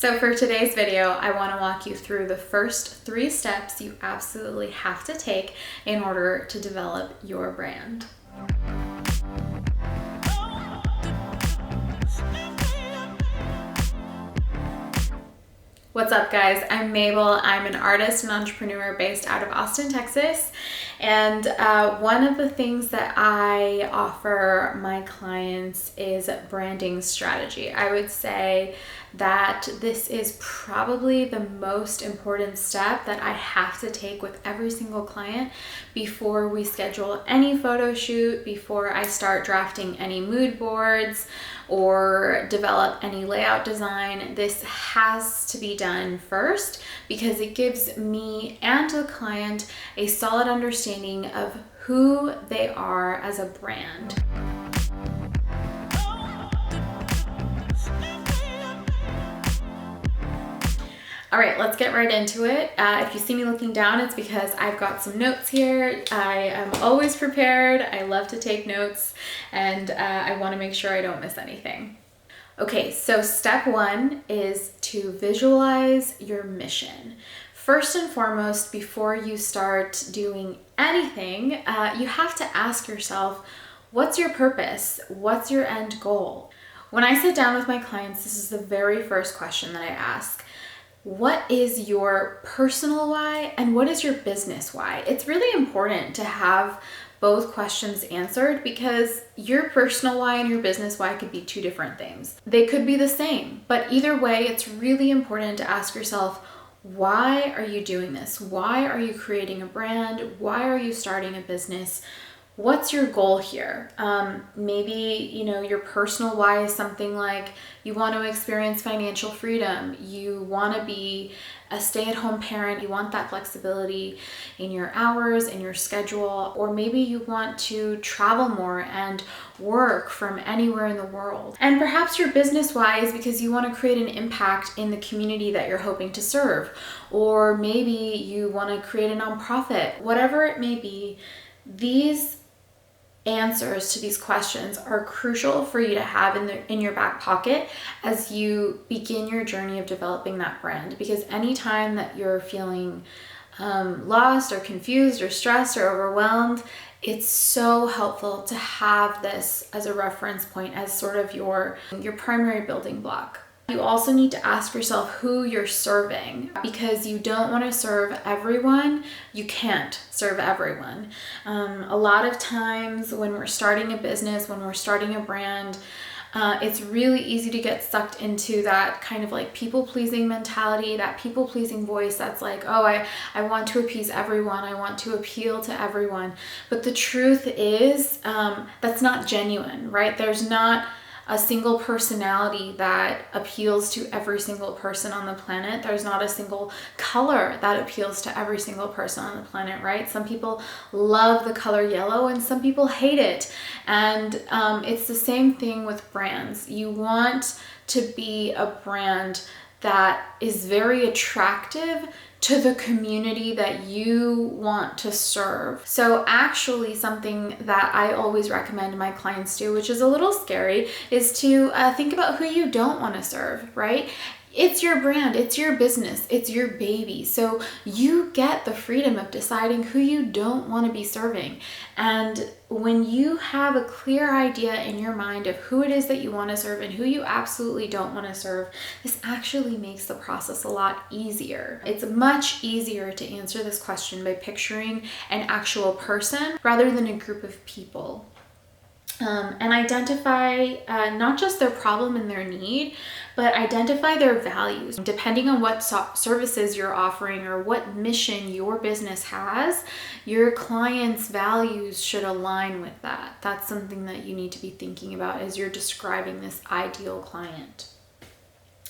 So for today's video, I want to walk you through the first 3 steps you absolutely have to take in order to develop your brand. What's up, guys? I'm Mabel. I'm an artist and entrepreneur based out of Austin, Texas. And one of the things that I offer my clients is branding strategy. I would say that this is probably the most important step that I have to take with every single client before we schedule any photo shoot, before I start drafting any mood boards or develop any layout design. This has to be done first because it gives me and the client a solid understanding of who they are as a brand. All right, let's get right into it. If you see me looking down, it's because I've got some notes here. I am always prepared. I love to take notes, and I want to make sure I don't miss anything. Okay, so step 1 is to visualize your mission. First and foremost, before you start doing anything, you have to ask yourself, what's your purpose? What's your end goal? When I sit down with my clients, this is the very first question that I ask. What is your personal why and what is your business why? It's really important to have both questions answered because your personal why and your business why could be 2 different things. They could be the same, but either way, it's really important to ask yourself, why are you doing this? Why are you creating a brand? Why are you starting a business? What's your goal here? Maybe, your personal why is something like you want to experience financial freedom. You want to be a stay-at-home parent. You want that flexibility in your hours, in your schedule, or maybe you want to travel more and work from anywhere in the world. And perhaps your business why is because you want to create an impact in the community that you're hoping to serve. Or maybe you want to create a nonprofit. Whatever it may be, these answers to these questions are crucial for you to have in your back pocket as you begin your journey of developing that brand. Because anytime that you're feeling lost or confused or stressed or overwhelmed, it's so helpful to have this as a reference point, as sort of your primary building block. You also need to ask yourself who you're serving, because you don't want to serve everyone. You can't serve everyone. A lot of times when we're starting a business, when we're starting a brand, it's really easy to get sucked into that kind of like people-pleasing mentality, that people-pleasing voice that's like, oh, I want to appease everyone. I want to appeal to everyone. But the truth is, that's not genuine, right? There's not a single personality that appeals to every single person on the planet. There's not a single color that appeals to every single person on the planet, right? Some people love the color yellow and some people hate it. And it's the same thing with brands. You want to be a brand that is very attractive to the community that you want to serve. So actually something that I always recommend my clients do, which is a little scary, is to think about who you don't want to serve, right? It's your brand, it's your business, it's your baby. So you get the freedom of deciding who you don't want to be serving. And when you have a clear idea in your mind of who it is that you want to serve and who you absolutely don't want to serve, this actually makes the process a lot easier. It's much easier to answer this question by picturing an actual person rather than a group of people. And identify not just their problem and their need, but identify their values. Depending on what services you're offering or what mission your business has, your client's values should align with that. That's something that you need to be thinking about as you're describing this ideal client.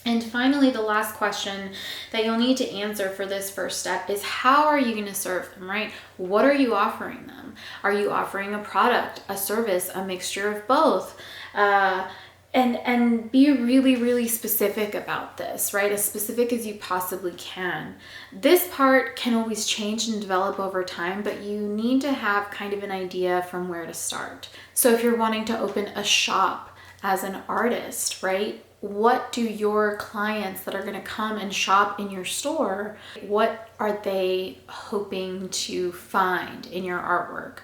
And finally, the last question that you'll need to answer for this first step is, how are you going to serve them, right? What are you offering them? Are you offering a product, a service, a mixture of both? And be really, really specific about this, right? As specific as you possibly can. This part can always change and develop over time, but you need to have kind of an idea from where to start. So if you're wanting to open a shop as an artist, right? what do your clients that are going to come and shop in your store, what are they hoping to find in your artwork?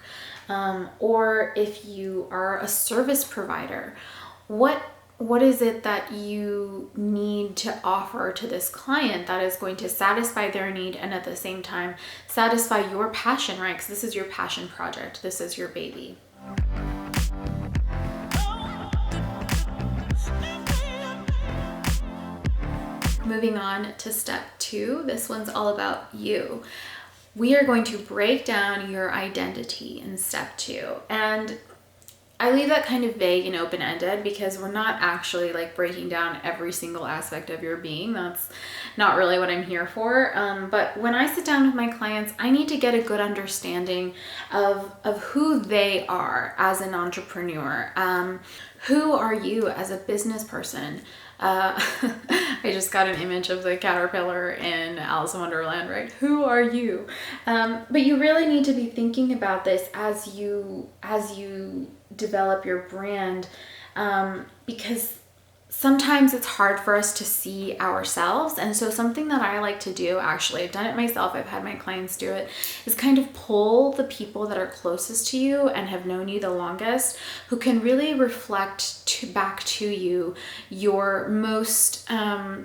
Or if you are a service provider, what is it that you need to offer to this client that is going to satisfy their need and at the same time satisfy your passion, right? Because this is your passion project. This is your baby. Moving on to step 2, this one's all about you. We are going to break down your identity in step 2. And I leave that kind of vague and open-ended because we're not actually like breaking down every single aspect of your being. That's not really what I'm here for. But when I sit down with my clients, I need to get a good understanding of who they are as an entrepreneur. Who are you as a business person? I just got an image of the caterpillar in Alice in Wonderland, right? Who are you? But you really need to be thinking about this as you develop your brand, because sometimes it's hard for us to see ourselves. And so something that I like to do, actually, I've done it myself, I've had my clients do it, is kind of pull the people that are closest to you and have known you the longest, who can really reflect back to you your most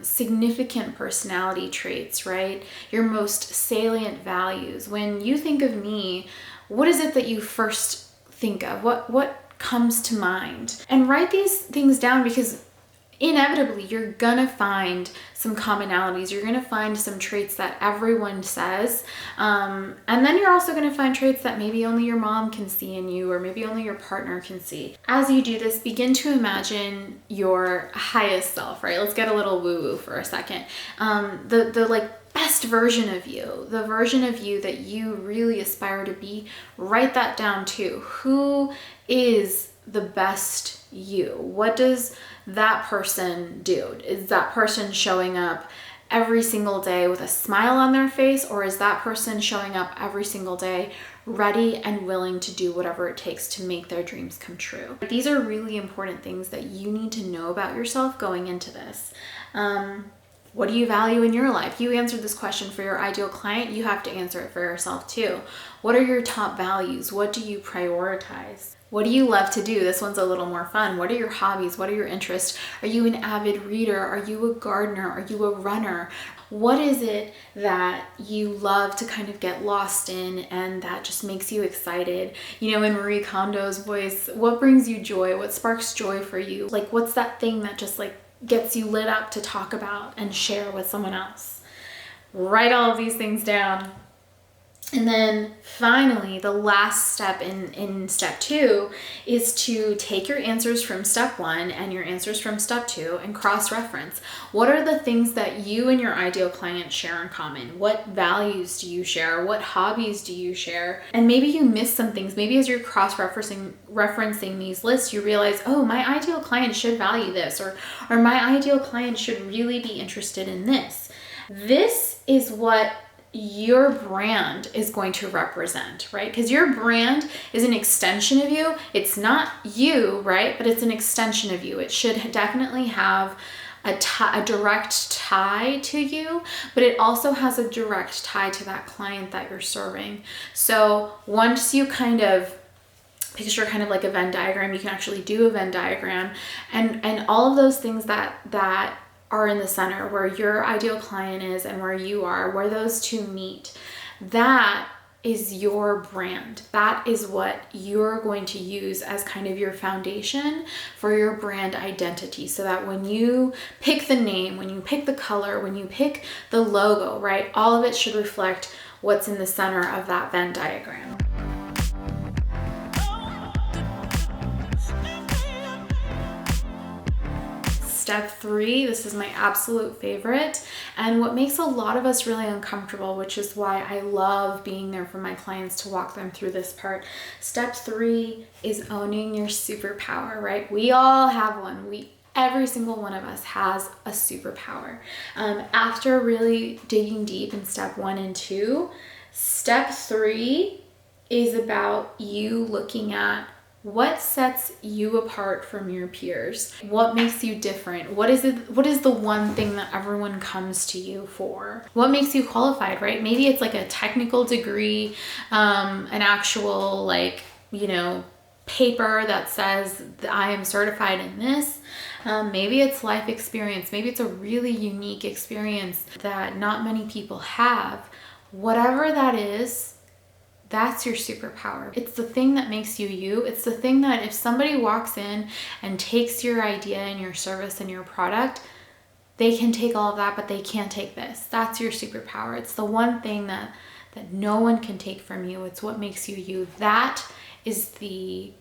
significant personality traits, right? Your most salient values. When you think of me, what is it that you first think of? What comes to mind? And write these things down, because inevitably you're gonna find some commonalities. You're gonna find some traits that everyone says, and then you're also gonna find traits that maybe only your mom can see in you, or maybe only your partner can see. As you do this, begin to imagine your highest self, right? Let's get a little woo-woo for a second. The like best version of you, the version of you that you really aspire to be. Write that down too. Who is the best you? What does that person do? Is that person showing up every single day with a smile on their face, or is that person showing up every single day ready and willing to do whatever it takes to make their dreams come true? These are really important things that you need to know about yourself going into this. What do you value in your life? You answered this question for your ideal client. You have to answer it for yourself too. What are your top values? What do you prioritize? What do you love to do? This one's a little more fun. What are your hobbies? What are your interests? Are you an avid reader? Are you a gardener? Are you a runner? What is it that you love to kind of get lost in and that just makes you excited? You know, in Marie Kondo's voice, what brings you joy? What sparks joy for you? Like, what's that thing that just like gets you lit up to talk about and share with someone else? Write all of these things down. And then finally, the last step in step 2 is to take your answers from step 1 and your answers from step 2 and cross-reference. What are the things that you and your ideal client share in common? What values do you share? What hobbies do you share? And maybe you miss some things. Maybe as you're referencing these lists, you realize, oh, my ideal client should value this, or my ideal client should really be interested in this. This is what your brand is going to represent, right? Because your brand is an extension of you. It's not you, right? But it's an extension of you. It should definitely have a direct tie to you, but it also has a direct tie to that client that you're serving. So once you kind of picture kind of like a Venn diagram, you can actually do a Venn diagram, and all of those things that are in the center, where your ideal client is and where you are, where those two meet, that is your brand. That is what you're going to use as kind of your foundation for your brand identity, so that when you pick the name, when you pick the color, when you pick the logo, right, all of it should reflect what's in the center of that Venn diagram. Step 3, this is my absolute favorite, and what makes a lot of us really uncomfortable, which is why I love being there for my clients to walk them through this part. Step 3 is owning your superpower, right? We all have one. Every single one of us has a superpower. After really digging deep in step 1 and 2, step 3 is about you looking at What sets you apart from your peers? What makes you different? What is the one thing that everyone comes to you for? What makes you qualified, right? Maybe it's like a technical degree, an actual paper that says that I am certified in this. Maybe it's life experience. Maybe it's a really unique experience that not many people have. Whatever that is, that's your superpower. It's the thing that makes you you. It's the thing that if somebody walks in and takes your idea and your service and your product, they can take all of that, but they can't take this. That's your superpower. It's the one thing that no one can take from you. It's what makes you you. That is the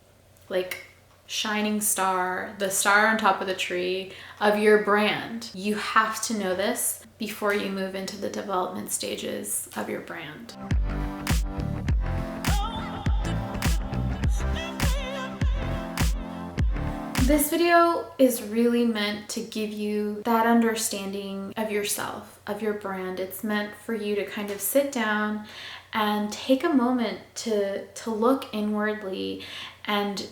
shining star, the star on top of the tree of your brand. You have to know this before you move into the development stages of your brand. This video is really meant to give you that understanding of yourself, of your brand. It's meant for you to kind of sit down and take a moment to look inwardly and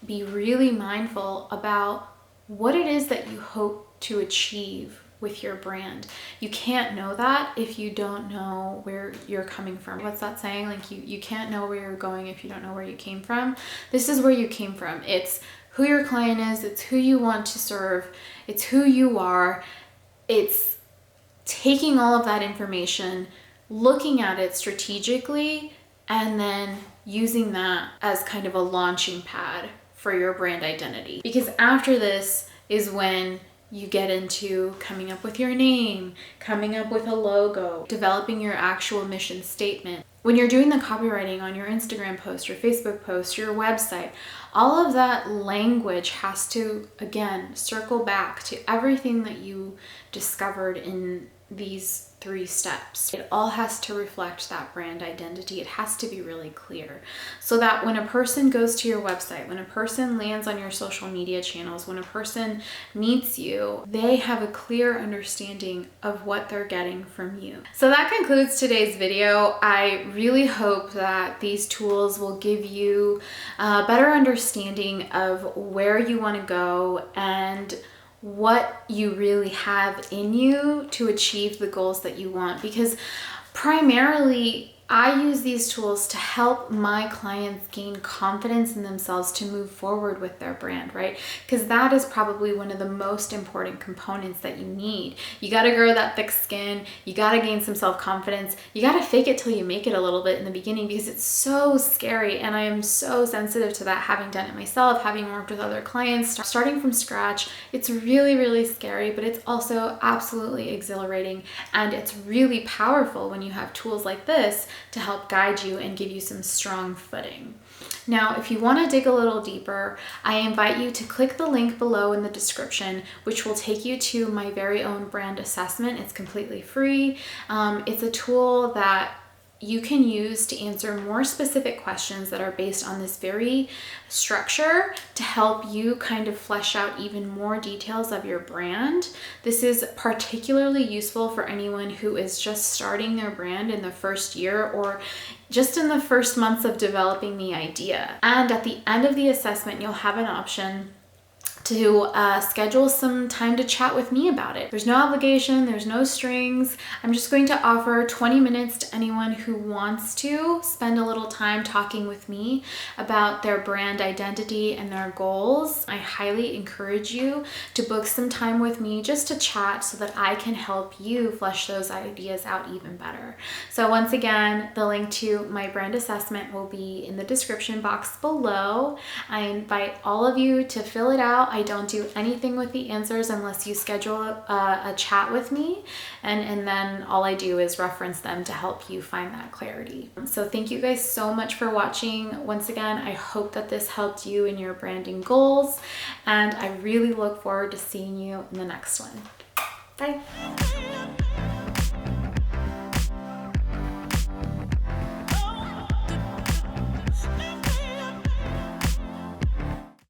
be really mindful about what it is that you hope to achieve with your brand. You can't know that if you don't know where you're coming from. What's that saying? Like you can't know where you're going if you don't know where you came from. This is where you came from. It's who your client is, it's who you want to serve, it's who you are. It's taking all of that information, looking at it strategically, and then using that as kind of a launching pad for your brand identity. Because after this is when you get into coming up with your name, coming up with a logo, developing your actual mission statement. When you're doing the copywriting on your Instagram post, your Facebook post, your website, all of that language has to, again, circle back to everything that you discovered in these 3 steps. It all has to reflect that brand identity. It has to be really clear so that when a person goes to your website, when a person lands on your social media channels, when a person meets you, they have a clear understanding of what they're getting from you. So that concludes today's video. I really hope that these tools will give you a better understanding of where you want to go and what you really have in you to achieve the goals that you want. Because primarily I use these tools to help my clients gain confidence in themselves to move forward with their brand, right? Because that is probably one of the most important components that you need. You got to grow that thick skin. You got to gain some self-confidence. You got to fake it till you make it a little bit in the beginning because it's so scary. And I am so sensitive to that, having done it myself, having worked with other clients, starting from scratch. It's really, really scary, but it's also absolutely exhilarating. And it's really powerful when you have tools like this to help guide you and give you some strong footing. Now, if you want to dig a little deeper, I invite you to click the link below in the description, which will take you to my very own brand assessment. It's completely free. It's a tool that you can use to answer more specific questions that are based on this very structure to help you kind of flesh out even more details of your brand. This is particularly useful for anyone who is just starting their brand in the first year or just in the first months of developing the idea. And at the end of the assessment, you'll have an option to schedule some time to chat with me about it. There's no obligation, there's no strings. I'm just going to offer 20 minutes to anyone who wants to spend a little time talking with me about their brand identity and their goals. I highly encourage you to book some time with me just to chat so that I can help you flesh those ideas out even better. So once again, the link to my brand assessment will be in the description box below. I invite all of you to fill it out. I don't do anything with the answers unless you schedule a chat with me, and then all I do is reference them to help you find that clarity. So thank you guys so much for watching. Once again, I hope that this helped you in your branding goals, and I really look forward to seeing you in the next one. Bye.